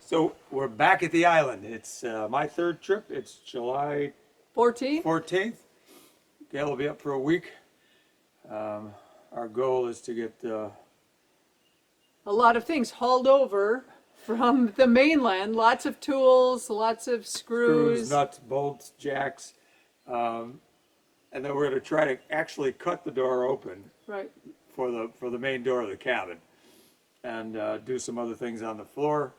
So we're back at the island. It's my third trip. It's July 14? 14th. Gail will be up for a week. Our goal is to get A lot of things hauled over from the mainland. Lots of tools, lots of screws, screws. nuts, bolts, jacks, and then we're going to try to actually cut the door open Right. for the main door of the cabin, and do some other things on the floor,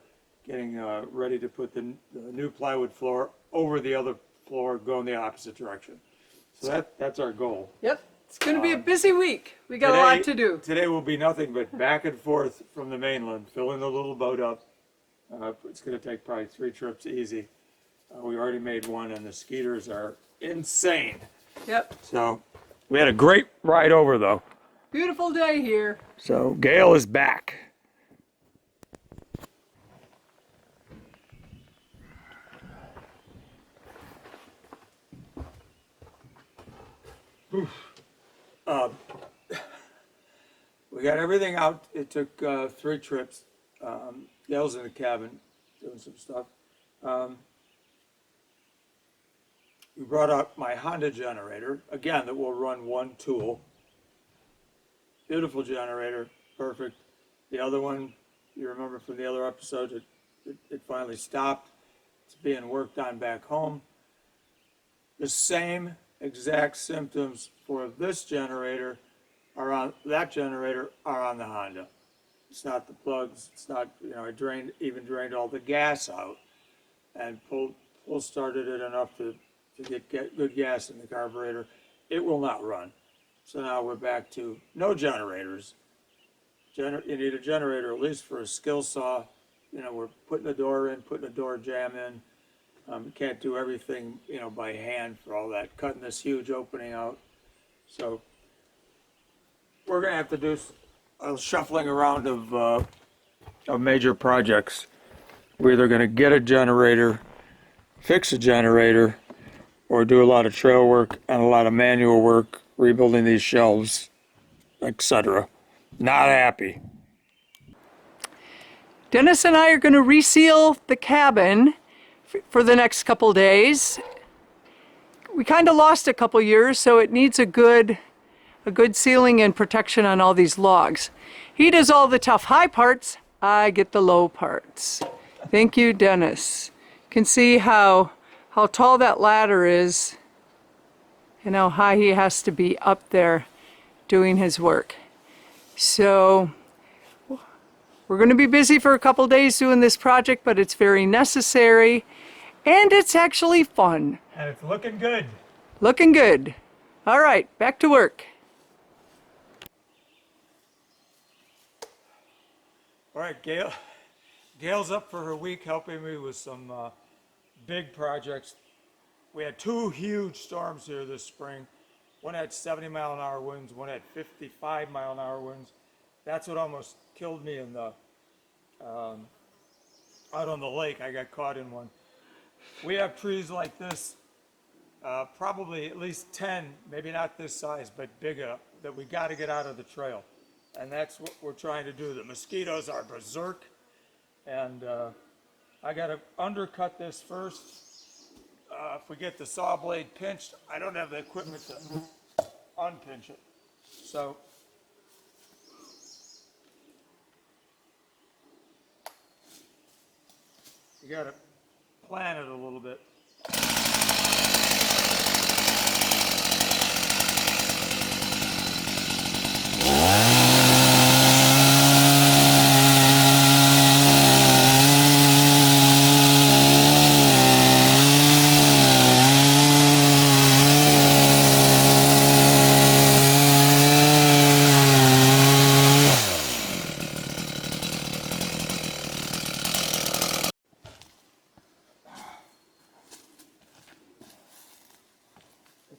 getting ready to put the new plywood floor over the other floor, going the opposite direction. So that's our goal. Yep. It's going to be a busy week. We got a lot to do. Today will be nothing but back and forth from the mainland, filling the little boat up. It's going to take probably 3 trips easy. We already made one, and the skeeters are insane. Yep. So we had a great ride over, though. Beautiful day here. So Gail is back. We got everything out. It took 3 trips. Gail's in the cabin doing some stuff. We brought up my Honda generator, again, that will run one tool. Beautiful generator, perfect. The other one, you remember from the other episode, it finally stopped. It's being worked on back home. The same exact symptoms for this generator are on that generator are on the Honda. It's not the plugs. It's not, I even drained all the gas out and pull started it enough to get good gas in the carburetor. It will not run. So now we're back to no generators. You need a generator at least for a skill saw. We're putting a door in, putting a door jamb in. You can't do everything, by hand for all that, cutting this huge opening out. So we're gonna have to do a shuffling around of major projects. We're either gonna get a generator, fix a generator, or do a lot of trail work and a lot of manual work, rebuilding these shelves, etc. Not happy. Dennis and I are going to reseal the cabin for the next couple days. We kind of lost a couple years, so it needs a good sealing and protection on all these logs. He does all the tough high parts. I get the low parts. Thank you, Dennis. You can see how tall that ladder is and how high he has to be up there doing his work. So we're going to be busy for a couple days doing this project, but it's very necessary and it's actually fun. And it's looking good. Looking good. All right, back to work. All right, Gail's up for her week helping me with some big projects. We had 2 huge storms here this spring. One had 70-mile-an-hour winds, one had 55-mile-an-hour winds. That's what almost killed me in the out on the lake. I got caught in one. We have trees like this, probably at least 10, maybe not this size, but bigger, that we got to get out of the trail. And that's what we're trying to do. The mosquitoes are berserk, and I got to undercut this first. If we get the saw blade pinched, I don't have the equipment to unpinch it. So you got to plan it a little bit.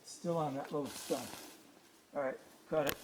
Still on that little stump. All right, cut it.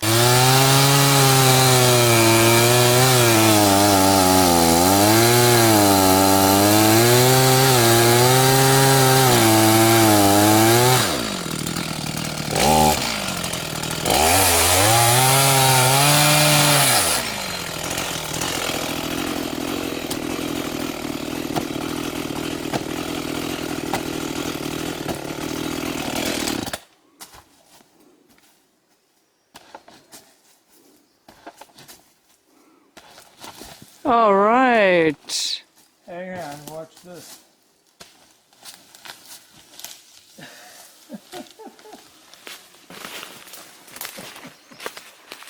All right. Hang on, watch this.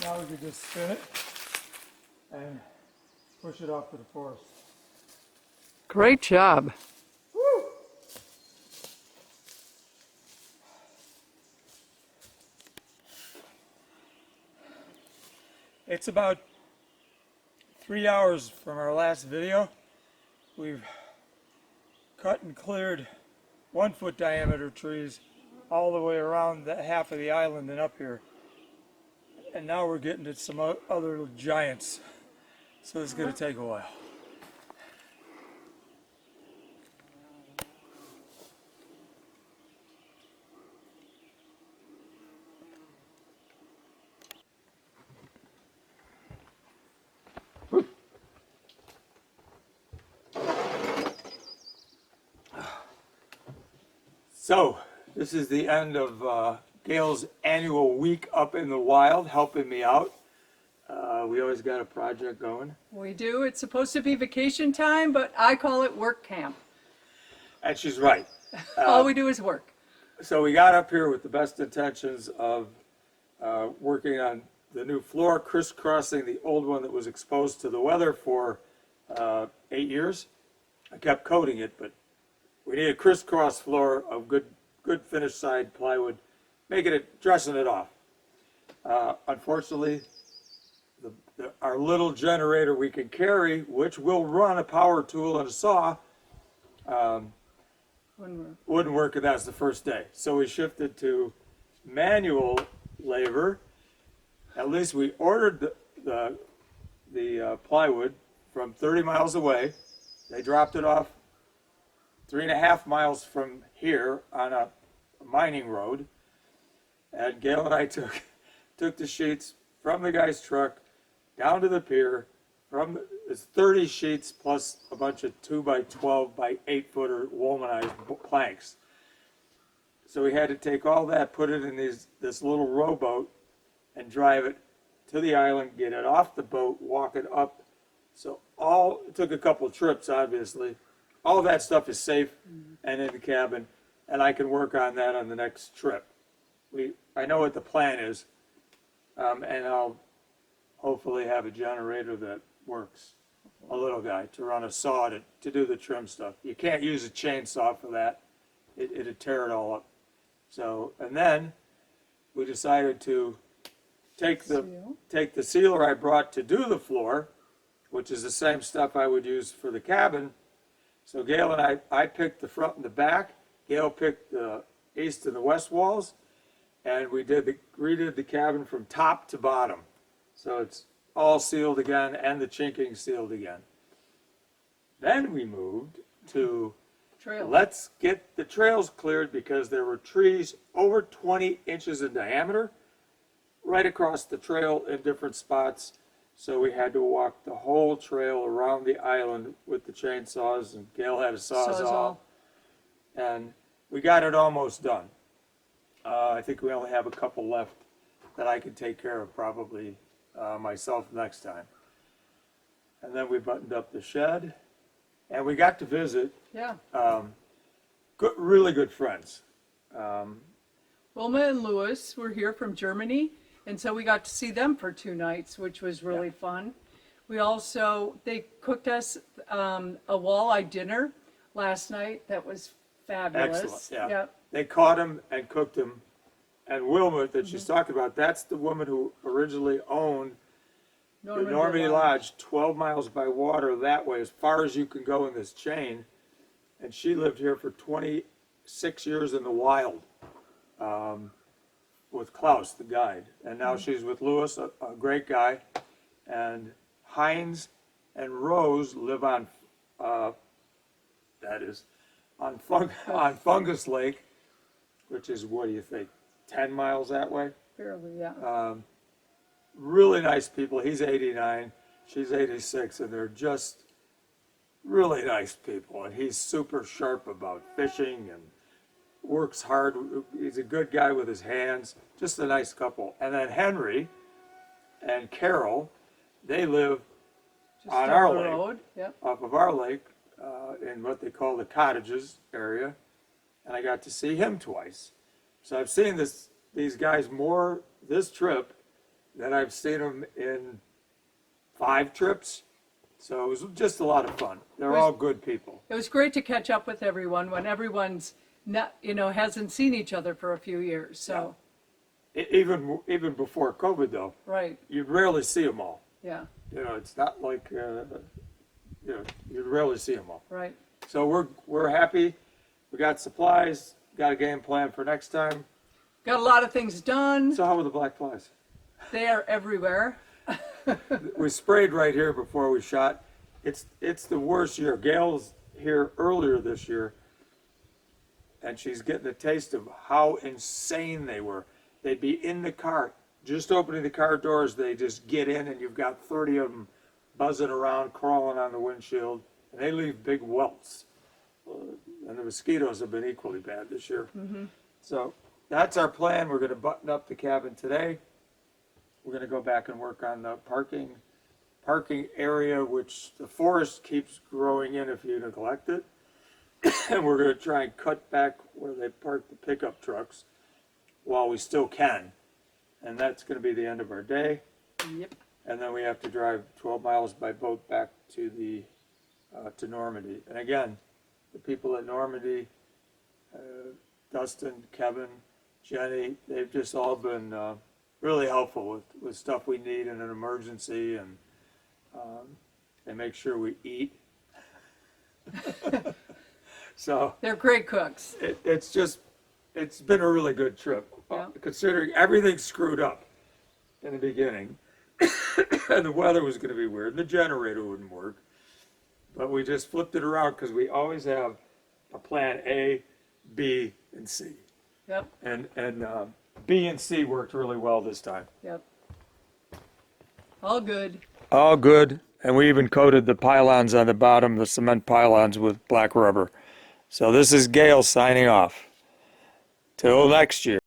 Now we can just spin it and push it off to the forest. Great job. Woo! It's about 3 hours from our last video. We've cut and cleared 1-foot diameter trees all the way around the half of the island and up here. And now we're getting to some other giants. So it's going to take a while. So, this is the end of Gail's annual week up in the wild, helping me out. We always got a project going. We do. It's supposed to be vacation time, but I call it work camp. And she's right. All we do is work. So we got up here with the best intentions of working on the new floor, crisscrossing the old one that was exposed to the weather for 8 years. I kept coating it, but we need a crisscross floor of good finished side plywood, dressing it off. Unfortunately, our little generator we can carry, which will run a power tool and a saw, wouldn't work, and that's the first day. So we shifted to manual labor. At least we ordered the plywood from 30 miles away. They dropped it off 3.5 miles from here on a mining road. And Gail and I took the sheets from the guy's truck down to the pier. It's 30 sheets plus a bunch of 2x12 by 8-footer womanized planks. So we had to take all that, put it in this little rowboat, and drive it to the island, get it off the boat, walk it up. So it took a couple trips, obviously. All that stuff is safe and in the cabin, and I can work on that on the next trip. I know what the plan is, and I'll hopefully have a generator that works, a little guy, to run a saw to do the trim stuff. You can't use a chainsaw for that. It'd tear it all up. So, and then we decided to take the sealer I brought to do the floor, which is the same stuff I would use for the cabin. So Gail and I picked the front and the back. Gail picked the east and the west walls, and we redid the cabin from top to bottom. So it's all sealed again and the chinking sealed again. Then we moved to let's get the trails cleared, because there were trees over 20 inches in diameter right across the trail in different spots. So we had to walk the whole trail around the island with the chainsaws, and Gail had a sawzall. And we got it almost done. I think we only have a couple left that I can take care of, probably myself next time. And then we buttoned up the shed, and we got to visit really good friends. Wilma and Louis were here from Germany, and so we got to see them for 2 nights, which was really fun. They cooked us a walleye dinner last night. That was fabulous. Excellent, yeah. They caught him and cooked him. And Wilma, that she's talking about, that's the woman who originally owned the Normandy Lodge, 12 miles by water that way, as far as you can go in this chain. And she lived here for 26 years in the wild with Klaus, the guide. And now she's with Louis, a great guy. And Heinz and Rose live on, on Fungus Lake, which is, what do you think, 10 miles that way? Barely, yeah. Really nice people. He's 89, she's 86, and they're just really nice people. And he's super sharp about fishing and works hard. He's a good guy with his hands. Just a nice couple. And then Henry and Carol, they live Just on down our the lake, road. Yep. off of our lake, in what they call the cottages area, and I got to see him twice. So I've seen these guys more this trip than I've seen them in 5 trips. So it was just a lot of fun. They're all good people. It was great to catch up with everyone when everyone's not, hasn't seen each other for a few years. So, Even before COVID, though, right. you'd rarely see them all. Yeah. It's not like you'd rarely see them all. Right. So we're happy. We got supplies. Got a game plan for next time. Got a lot of things done. So how were the black flies? They are everywhere. We sprayed right here before we shot. It's the worst year. Gail's here earlier this year, and she's getting a taste of how insane they were. They'd be in the car, just opening the car doors. They just get in, and you've got 30 of them buzzing around, crawling on the windshield, and they leave big welts. And the mosquitoes have been equally bad this year. Mm-hmm. So that's our plan. We're going to button up the cabin today. We're going to go back and work on the parking area, which the forest keeps growing in if you neglect it. And we're going to try and cut back where they park the pickup trucks while we still can. And that's going to be the end of our day. Yep. And then we have to drive 12 miles by boat back to to Normandy. And again, the people at Normandy, Dustin, Kevin, Jenny, they've just all been really helpful with stuff we need in an emergency, and they make sure we eat. So They're great cooks. it's been a really good trip, Yeah. considering everything screwed up in the beginning. And the weather was going to be weird, and the generator wouldn't work. But we just flipped it around because we always have a plan A, B, and C. Yep. And B and C worked really well this time. Yep. All good. All good. And we even coated the pylons on the bottom, the cement pylons, with black rubber. So this is Gail signing off. Till next year.